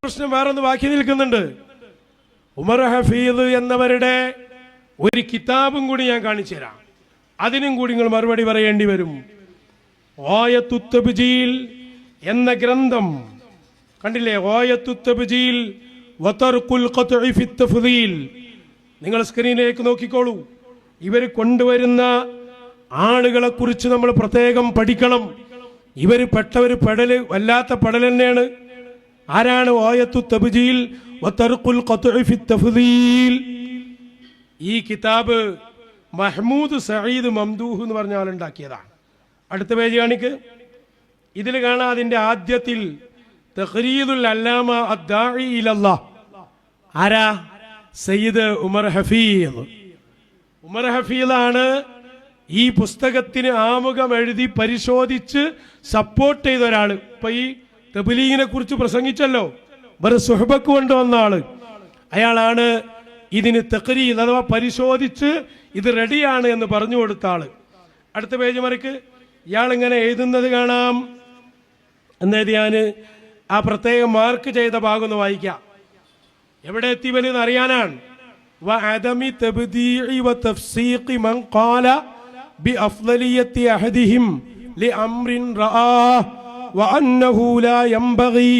പ്രശ്നം വേറൊന്ന് ബാക്കി നിൽക്കുന്നുണ്ട്. ഉമർ ഹഫീദ് എന്നവരുടെ ഒരു കിതാബും കൂടി ഞാൻ കാണിച്ചു തരാം. അതിനും കൂടി നിങ്ങൾ മറുപടി പറയേണ്ടി വരും. ഗായത്തു തബ്ജീൽ എന്ന ഗ്രന്ഥം കണ്ടില്ലേ? ഗായത്തു തബ്ജീൽ വതർഖുൽ ഖത്ഇ ഫി തഫ്ദീൽ. നിങ്ങൾ സ്ക്രീനിലേക്ക് നോക്കിക്കോളൂ. ഇവർ കൊണ്ടുവരുന്ന ആളുകളെ കുറിച്ച് നമ്മൾ പ്രത്യേകം പഠിക്കണം. ഇവർ പെട്ടവർ പെടല് വല്ലാത്ത പെടൽ തന്നെയാണ്. ആരാണ് ഗായത്തു തബ്ജീൽ വതർഖുൽ ഖത്ഇ ഫി തഫ്ദീൽ? ഈ കിതാബ് മഹ്മൂദ് സഈദ് മംദൂഹ് എന്ന് പറഞ്ഞ ആളുണ്ടാക്കിയതാണ്. അടുത്ത പേജ് കാണിക്ക്. ഇതിൽ കാണാം അതിന്റെ ആദ്യത്തിൽ തഖ്രീദുൽ അല്ലാമ അദ്ദാഇ ഇലല്ലാഹ്. ആരാ? സയ്യിദ് ഉമർ ഹഫീദ്. ഉമർ ഹഫീദാണ് ഈ പുസ്തകത്തിന് ആമുഖം എഴുതി പരിശോധിച്ച് സപ്പോർട്ട് ചെയ്ത ഒരാൾ. ഇപ്പൊ ഈ തബ്ലീഗിനെ കുറിച്ച് പ്രസംഗിച്ചല്ലോ, വേറെ സുഹബക്ക് കൊണ്ടുവന്ന ആള്, അയാളാണ് ഇതിന് തഖ്രീദ് അഥവാ പരിശോധിച്ച് ഇത് റെഡിയാണ് എന്ന് പറഞ്ഞു കൊടുത്ത ആള്. അടുത്ത പേജ് മറിക്ക്. ഇയാൾ ഇങ്ങനെ എഴുതുന്നത് കാണാം. എന്നത് ഞാൻ ആ പ്രത്യേകം മാർക്ക് ചെയ്ത ഭാഗം ഒന്ന് വായിക്കാം. എവിടെ എത്തി വലുതെന്ന് അറിയാനാണ്. വഅദമി തബ്ദീഇ വതഫ്സീഖി മൻ ഖാല ബിഅഫ്ളലിയത്തി അഹദിഹിം ലിഅംറിൻ റആഹ് വഅന്നഹു ലാ യൻബഗി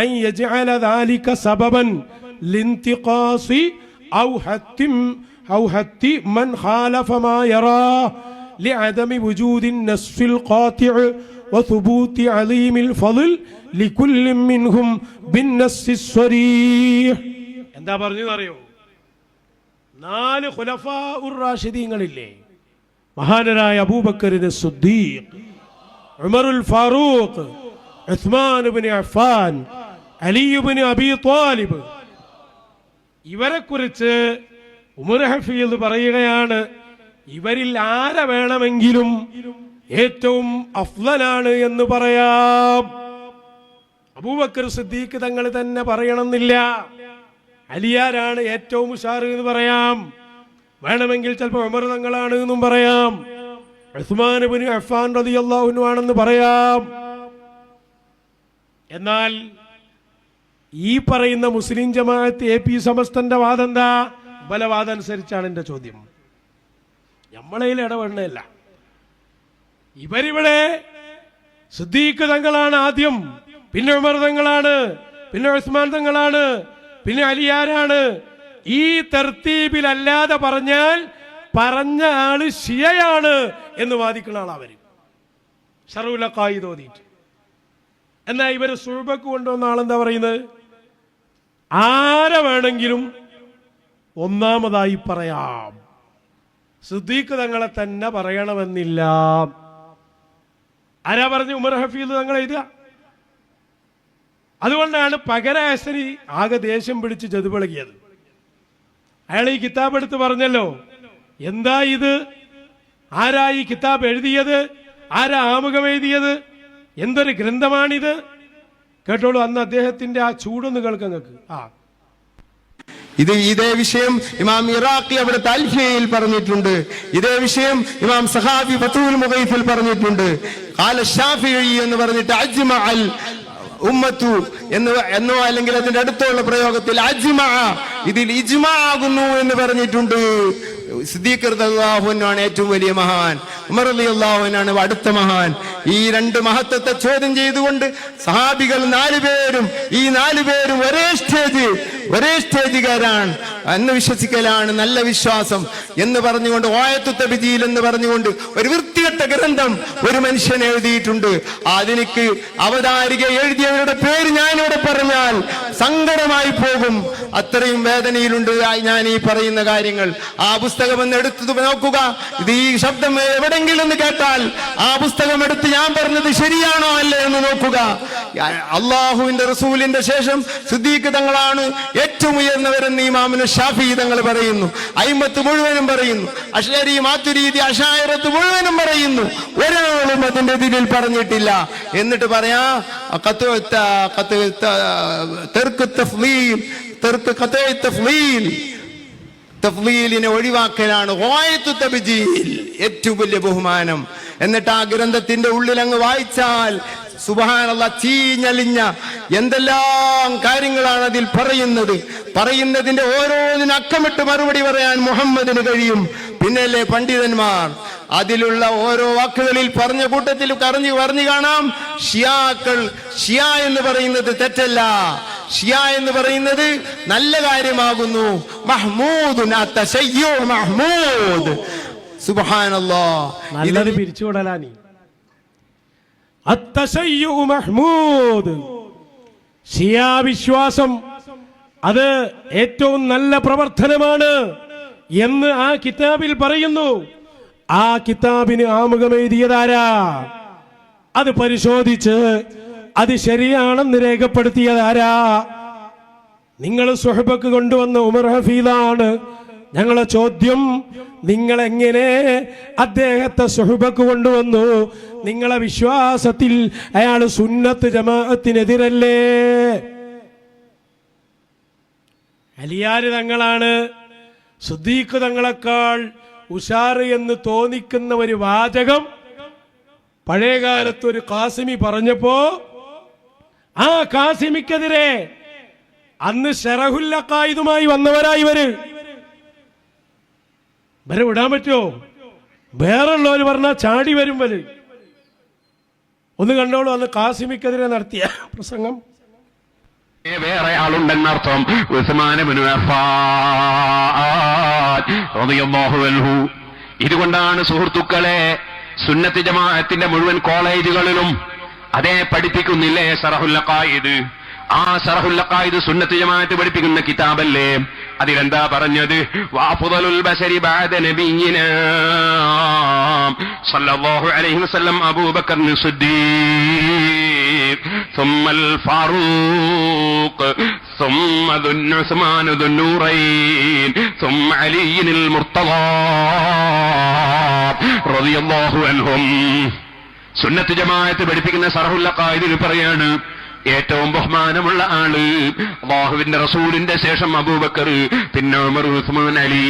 അൻ യജ്അല ദാലിക സബബൻ ലിൻതിഖാസി ഔ ഹത്തി മൻ ഖാലഫ മാ യറാഹ് ലിഅദമി വുജൂദിൻ നസ്ഫിൽ ഖാതിഅ വസുബൂതി അലീമിൽ ഫളൽ ലികുല്ലി മിൻഹും ബിന്നസ്സി സ്വരീഹ്. എന്താ പറഞ്ഞറിയോ? 4 ഖുലഫാഉർ റാഷിദീങ്ങളില്ലേ? മഹാനരായ അബൂബക്കർ സിദ്ദീഖ്, ഉമറുൽ ഫാറൂഖ്, ഉസ്മാൻ ഇബ്നു അഫ്ഫാൻ, അലി ഇബ്നു അബീ ത്വാലിബ്. ഇവരെ കുറിച്ച് ഉമർ ഹഫീദ് പറയുകയാണ്, ഇവരിൽ ആരെ വേണമെങ്കിലും ഏറ്റവും അഫ്ളലാണ് എന്ന് പറയാം. അബൂബക്കർ സിദ്ദീഖ് തങ്ങൾ തന്നെ പറയണമെന്നില്ല. അലിയാരാണ് ഏറ്റവും ഉഷാർ എന്ന് പറയാം. വേണമെങ്കിൽ ചിലപ്പോൾ ഉമർ തങ്ങളാണ് എന്നും പറയാം. ഉസ്മാൻ ഇബ്നു അഫ്ഫാൻ റളിയല്ലാഹു അൻഹു ആണെന്ന് പറയാം. എന്നാൽ ഈ പറയുന്ന മുസ്ലിം ജമാഅത്ത് AP സമസ്തന്റെ വാദം എന്താ? ബലവാദം അനുസരിച്ചാണ് എന്റെ ചോദ്യം. നമ്മളതിൽ ഇടപെടണല്ല. ഇവരിവിടെ സിദ്ദീഖ് തങ്ങളാണ് ആദ്യം, പിന്നെ ഉമർ തങ്ങളാണ്, പിന്നെ ഉസ്മാൻ തങ്ങളാണ്, പിന്നെ അലിയാരാണ്. ഈ തർത്തീബിലല്ലാതെ പറഞ്ഞാൽ പറഞ്ഞ ആള് ഷിയയാണ് എന്ന് വാദിക്കുന്ന ആളവര് ഷറൂലഖായി തോന്നിയിട്ട്. എന്നാ ഇവര് സുഹബക്ക് കൊണ്ടുവന്ന ആളെന്താ പറയുന്നത്? ആരെ വേണമെങ്കിലും ഒന്നാമതായി പറയാം, സിദ്ദീഖ് തങ്ങളെ തന്നെ പറയണമെന്നില്ല. ആരാ പറഞ്ഞു? ഉമർ ഹഫീദ് തങ്ങൾ എഴുതുക. അതുകൊണ്ടാണ് പകരാസനി ആകെ ദേഷ്യം പിടിച്ച് ജതുപിളകിയത്. അയാൾ ഈ കിതാബ് എടുത്ത് പറഞ്ഞല്ലോ, എന്താ ഇത്? ആരാ ഈ കിതാബ് എഴുതിയത്? ആരാ ആമുഖം എഴുതിയത്? എന്തൊരു ഗ്രന്ഥമാണിത്? കേട്ടോളൂ. അന്ന് അദ്ദേഹത്തിന്റെ ആ ചൂടൊന്ന് കേൾക്കങ്ങൾക്ക്. ഇതേ വിഷയം ഇമാം ഇറാഖി അവിടുത്തെ അൽഫിയയിൽ പറഞ്ഞിട്ടുണ്ട്. ഇതേ വിഷയം ഇമാം സഹാബി ഫതുൽ മുഗൈസിൽ പറഞ്ഞിട്ടുണ്ട്. ഖാല ശാഫിഈ എന്ന് പറഞ്ഞിട്ട് അജ്മഅ അൽ ഉമ്മത്തു എന്നോ അല്ലെങ്കിൽ അതിന്റെ അടുത്തുള്ള പ്രയോഗത്തിൽ അജ്മഅ, ഇതിൽ ഇജ്മാ ആകുന്നു എന്ന് പറഞ്ഞിട്ടുണ്ട്. സിദ്ദീഖ് റളിയല്ലാഹു അൻഹു ആണ് ഏറ്റവും വലിയ മഹാൻ, ഉമർ റളിയല്ലാഹു അൻഹു ആണ് അടുത്ത മഹാൻ. ഈ 2 മഹത്വത്തെ ചോദ്യം ചെയ്തുകൊണ്ട് സഹാബികൾ 4 പേരും ഈ 4 പേരും ഒരേ സ്റ്റേജുകാരാണ് എന്ന് വിശ്വസിക്കലാണ് നല്ല വിശ്വാസം എന്ന് പറഞ്ഞുകൊണ്ട് ഗായത്തു തബ്ജീൽ എന്ന് പറഞ്ഞുകൊണ്ട് ഒരു വൃത്തികെട്ട ഗ്രന്ഥം ഒരു മനുഷ്യൻ എഴുതിയിട്ടുണ്ട്. അതിനിക്ക് അവതാരിക എഴുതിയവരുടെ പേര് ഞാനിവിടെ പറഞ്ഞാൽ സങ്കടമായി പോകും. അത്രയും വേദനയിലുണ്ട് ഞാൻ ഈ പറയുന്ന കാര്യങ്ങൾ. ആ പുസ്തകം ഒന്ന് എടുത്തു നോക്കുക. ഇത് ഈ ശബ്ദം എവിടെങ്കിലും ഒന്ന് കേട്ടാൽ ആ പുസ്തകം എടുത്ത് ഞാൻ പറഞ്ഞത് ശരിയാണോ അല്ലേ എന്ന് നോക്കുക. അള്ളാഹുവിന്റെ റസൂലിന്റെ ശേഷം സിദ്ദീഖ് തങ്ങളാണ് ഏറ്റവും ഉയർന്നവരെന്ന് ഇമാമുന ഷാഫി തങ്ങൾ പറയുന്നു. അയിമത്ത് മുഴുവനും പറയുന്നു. അശ്അരി, മാതുരീദി, അശായിറത്ത് മുഴുവനും പറയുന്നു. ഒരാളും അതിന്റെ എതിരിൽ പറഞ്ഞിട്ടില്ല. എന്നിട്ട് പറയാ തഫ്ളീലിനെ ഒഴിവാക്കലാണ് ഗായത്തു തബ്ജീൽ ഏറ്റവും വലിയ ബഹുമാനം. എന്നിട്ട് ആ ഗ്രന്ഥത്തിന്റെ ഉള്ളിൽ അങ്ങ് വായിച്ചാൽ സുബ്ഹാനല്ലാഹ്, ചീഞ്ഞളിഞ്ഞ എന്തെല്ലാം കാര്യങ്ങളാണ് അതിൽ പറയുന്നതിന്റെ ഓരോന്നിനും അക്കമിട്ട് മറുപടി പറയാൻ മുഹമ്മദിന് കഴിയും. പിന്നല്ലേ പണ്ഡിതന്മാർ അതിലുള്ള ഓരോ വാക്കുകളിൽ പറഞ്ഞ കൂട്ടത്തിൽ പറഞ്ഞു കാണാം, ഷിയ എന്ന് പറയുന്നത് തെറ്റല്ല, ഷിയ എന്ന് പറയുന്നത് നല്ല കാര്യമാകുന്നു. മഹ്മൂദ്, സുബ്ഹാനല്ലാഹ്, നല്ലത് പിരിച്ചുവിടലാനി. അത്തശയ്യു മഹ്മൂദ്, ഷിയാ വിശ്വാസം അത് ഏറ്റവും നല്ല പ്രവർത്തനമാണ് എന്ന് ആ കിതാബിൽ പറയുന്നു. ആ കിതാബിന് ആമുഖം എഴുതിയതാരാ? അത് പരിശോധിച്ച് അത് ശരിയാണെന്ന് രേഖപ്പെടുത്തിയതാരാ? നിങ്ങൾ സുഹബക്ക് കൊണ്ടുവന്ന ഉമർ ഹഫീദാണ്. ഞങ്ങളെ ചോദ്യം, നിങ്ങൾ എങ്ങനെ അദ്ദേഹത്തെ സുഹബക്ക് കൊണ്ടുവന്നു? നിങ്ങളെ വിശ്വാസത്തിൽ അയാൾ സുന്നത്ത് ജമാഅത്തിനെതിരല്ലേ? അലിയാർ തങ്ങളാണ് സിദ്ദീഖ് തങ്ങളെക്കാൾ ഉഷാറ് എന്ന് തോന്നിക്കുന്ന ഒരു വാചകം പഴയകാലത്ത് ഒരു കാസിമി പറഞ്ഞപ്പോ ആ കാസിമിക്കെതിരെ അന്ന് ശറഹുൽ അഖായിദുമായി വന്നവരായി ഇവരെ വിടാൻ പറ്റുമോ? വേറുള്ളവർ പറഞ്ഞാൽ ചാടി വരും വര്. ഒന്ന് കണ്ടോളൂ, അന്ന് കാസിമിക്കെതിരെ നടത്തിയ പ്രസംഗം. വേറെ ആളുണ്ടെന്നർത്ഥം. ഉസ്മാൻ ഇബ്നു അഫ്ഫാൻ റളിയല്ലാഹു അൻഹു. ഇതുകൊണ്ടാണ് സുഹൃത്തുക്കളെ സുന്നത്ത് ജമാഅത്തിന്റെ മുഴുവൻ കോളേജുകളിലും അതേ പഠിപ്പിക്കുന്നില്ലേ ശറഹുൽ അഖായിദ്? ആ ശറഹുൽ അഖായിദ് സുന്നത്ത് ജമാഅത്ത് പഠിപ്പിക്കുന്ന കിതാബല്ലേ? അതിലെന്താ പറഞ്ഞത്? വഅഫ്ദലുൽ ബശരി ബഅദ നബിയിനാ സല്ലല്ലാഹു അലൈഹി വസല്ലം അബൂബക്കർ സിദ്ദീഖ് ثم الفاروق ثم عثمان ذو النورين ثم علي المرتضى رضي الله عنهم. സുന്നത്ത് ജമാഅത്ത് പഠിപ്പിക്കുന്ന ശറഹുൽ അഖായിദിൽ പറയാണ്, ഏറ്റവും ബഹുമാനമുള്ള ആള് അല്ലാഹുവിന്റെ റസൂലിന്റെ ശേഷം അബൂബക്കർ, പിന്നെ ഉമർ, ഉസ്മാൻ, അലി.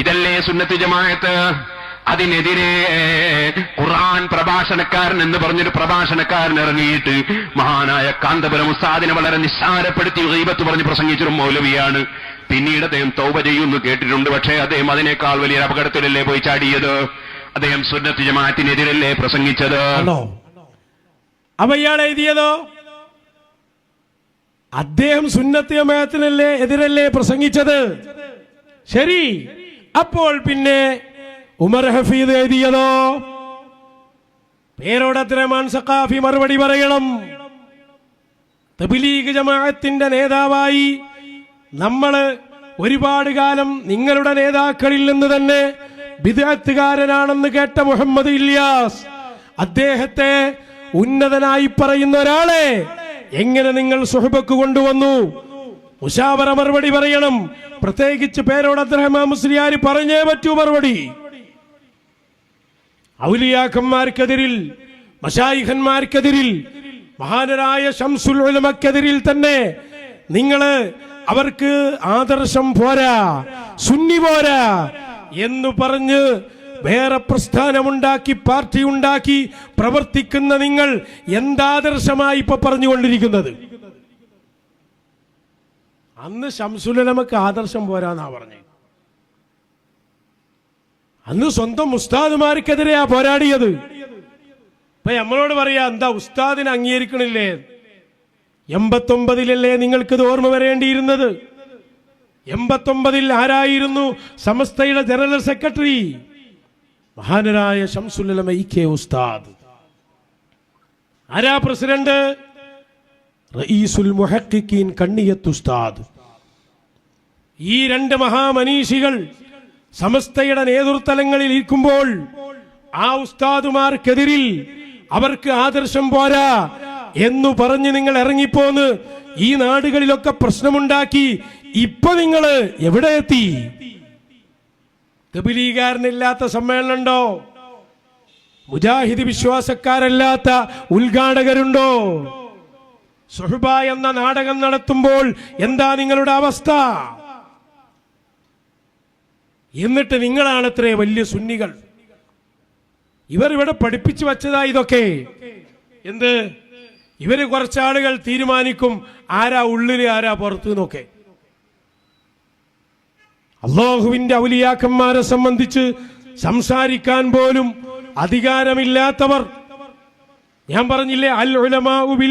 ഇതല്ലേ സുന്നത്ത് ജമാഅത്ത്? അതിനെതിരെ ഖുർആൻ പ്രഭാഷണക്കാരൻ എന്ന് പറഞ്ഞൊരു പ്രഭാഷണക്കാരൻ ഇറങ്ങിയിട്ട് മഹാനായ കാന്തപുരം ഉസ്താദിനെ വളരെ നിസ്സാരപ്പെടുത്തി ഗീബത്ത് പറഞ്ഞ് പ്രസംഗിച്ചൊരു മൗലവിയാണ്. പിന്നീട് അദ്ദേഹം തൗബ ചെയ്യുന്നു കേട്ടിട്ടുണ്ട്. പക്ഷേ അദ്ദേഹം അതിനേക്കാൾ വലിയ അപകടത്തിലല്ലേ പോയി ചാടിയത്? അദ്ദേഹം സുന്നത്ത് ജമാഅത്തിനെതിരല്ലേ പ്രസംഗിച്ചത്? അപ്പൊ ഇയാൾ എഴുതിയതോ? അദ്ദേഹം സുന്നത്ത് ജമാഅത്തിനല്ലേ എതിരല്ലേ പ്രസംഗിച്ചത്? ശരി. അപ്പോൾ പിന്നെ ഉമർ ഹഫീദ് എഴുതിയതോ? പേരോട് അബ്ദുറഹ്മാൻ സഖാഫി മറുപടി പറയണം. തബ്ലീഗ് ജമാഅത്തിന്റെ നേതാവായി നമ്മൾ ഒരുപാട് കാലം നിങ്ങളുടെ നേതാക്കളിൽ നിന്ന് തന്നെ ബിദ്അത്തുകാരനാണെന്ന് കേട്ട മുഹമ്മദ് ഇല്യാസ്, അദ്ദേഹത്തെ ഉന്നതനായി പറയുന്ന ഒരാളെ എങ്ങനെ നിങ്ങൾ സുഹബക്ക് കൊണ്ടുവന്നു? മുശാവറ മറുപടി പറയണം. പ്രത്യേകിച്ച് പേരോട് അബ്ദുറഹ്മാൻ മുസ്ലിയാർ പറഞ്ഞേ പറ്റൂ മറുപടി. ഔലിയാക്കന്മാർക്കെതിരിൽ, മശായിഖന്മാർക്കെതിരിൽ, മഹാനരായ ശംസുൽ ഉലമക്കെതിരിൽ തന്നെ നിങ്ങള് അവർക്ക് ആദർശം പോരാ, സുന്നി പോരാ എന്ന് പറഞ്ഞ് വേറെ പ്രസ്ഥാനമുണ്ടാക്കി, പാർട്ടി ഉണ്ടാക്കി പ്രവർത്തിക്കുന്ന നിങ്ങൾ എന്താദർശമായി ഇപ്പൊ പറഞ്ഞുകൊണ്ടിരിക്കുന്നത്? അന്ന് ശംസുൽ ഉലമക്ക് ആദർശം പോരാന്നാ പറഞ്ഞത്. അന്ന് സ്വന്തം ഉസ്താദുമാർക്കെതിരെയാ പോരാടിയത്. ഇപ്പൊ നമ്മളോട് പറയാ, എന്താ ഉസ്താദിനെ അംഗീകരിക്കണില്ലേ? 89-ലല്ലേ നിങ്ങൾക്കിത് ഓർമ്മ വരേണ്ടിയിരുന്നത്? 89-ൽ ആരായിരുന്നു സമസ്തയുടെ ജനറൽ സെക്രട്ടറി? മഹാനരായ ശംസുൽ ഉലമ ഇ.കെ. ഉസ്താദ്. ആരാ പ്രസിഡന്റ്? റഈസുൽ മുഹഖിഖീൻ കണ്ണിയത്ത് ഉസ്താദ്. ഈ രണ്ട് മഹാമനീഷികൾ സമസ്തയുടെ നേതൃതലങ്ങളിൽ ഇരിക്കുമ്പോൾ ആ ഉസ്താദുമാർക്കെതിരിൽ അവർക്ക് ആദർശം പോരാ എന്നു പറഞ്ഞ് നിങ്ങൾ ഇറങ്ങിപ്പോന്ന് ഈ നാടുകളിലൊക്കെ പ്രശ്നമുണ്ടാക്കി. ഇപ്പൊ നിങ്ങൾ എവിടെ എത്തി? തബ്ലീഗുകാരനില്ലാത്ത സമ്മേളനം ഉണ്ടോ? മുജാഹിദ് വിശ്വാസക്കാരല്ലാത്ത ഉദ്ഘാടകരുണ്ടോ? സുഹബ എന്ന നാടകം നടത്തുമ്പോൾ എന്താ നിങ്ങളുടെ അവസ്ഥ? എന്നിട്ട് നിങ്ങളാണത്രേ വലിയ സുന്നികൾ. ഇവർ ഇവിടെ പഠിപ്പിച്ചു വച്ചതാ ഇതൊക്കെ. എന്ത് ഇവര് കുറച്ചാളുകൾ തീരുമാനിക്കും ആരാ ഉള്ളില് ആരാ പുറത്തു നിന്നൊക്കെ. അല്ലാഹുവിന്റെ ഔലിയാക്കന്മാരെ സംബന്ധിച്ച് സംസാരിക്കാൻ പോലും അധികാരമില്ലാത്തവർ, ഞാൻ പറഞ്ഞില്ലേ, അൽ ഉലമാഉ ബിൽ